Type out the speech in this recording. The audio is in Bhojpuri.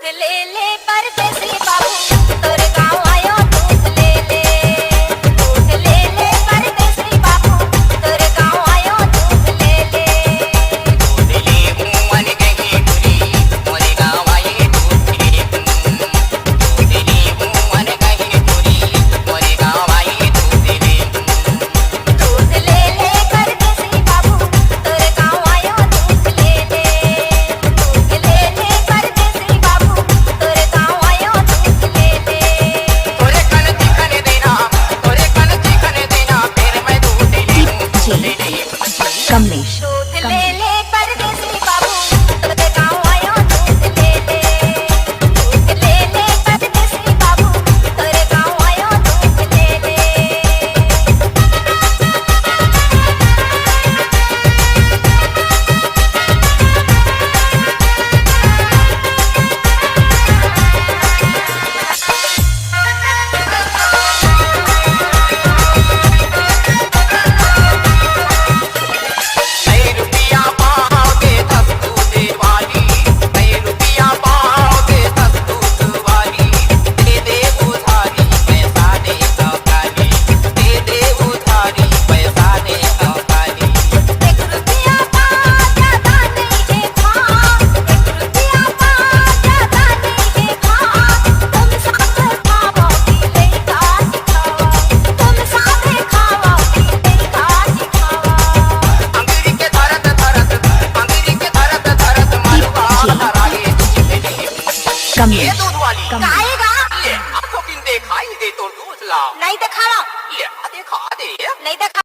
दूध ले ले परदेसी बाबू तोरे गाँव आयो दूध ले ले। दूध ले ले परदेसी बाबू तोरे गाँव आयो दूध ले ले। दूध ले मुअन गही बुरी मोरे गाँव आए दूध ले। दूध ले मुअन गही बुरी मोरे गाँव आए दूध ले। दूध ले ले परदेसी बाबू तोरे गाँव आयो दूध ले ले। दूध ले ले परदेसी बाबू तोरे गाँव आयो दूध ले ले। तोरे कन चिकन देना फिर मैं दूध ले लूं। कमलेश दूध ले ले परदेसी बाबू तोरे गाँव आयो दूध ले ले। दूध ले ले परदेसी बाबू तोरे गाँव आयो दूध ले ले। नए रुपया पाओगे दस दूध वाली। नए रुपया पाओगे दस दूध वाली। दे दे उधारी पैसा दे सौगाली। दे दे उधारी पैसा दे सौगाली। एक रुपया पा ज्यादा नहीं है खा। एक रुपया पा ज्यादा नहीं है खा। तुम साथ खाओगी लइका सिखावा। तुम साथ खाओगी लइका सिखावा। अंगूरी के धरत मालवा धराए दूध ले। ये कमलेश दूध वाली खाएगा ले आंखों किन दिखाई दे तो दूध ला। नहीं दिखावा। ले आ दिखा दे। नहीं दिखा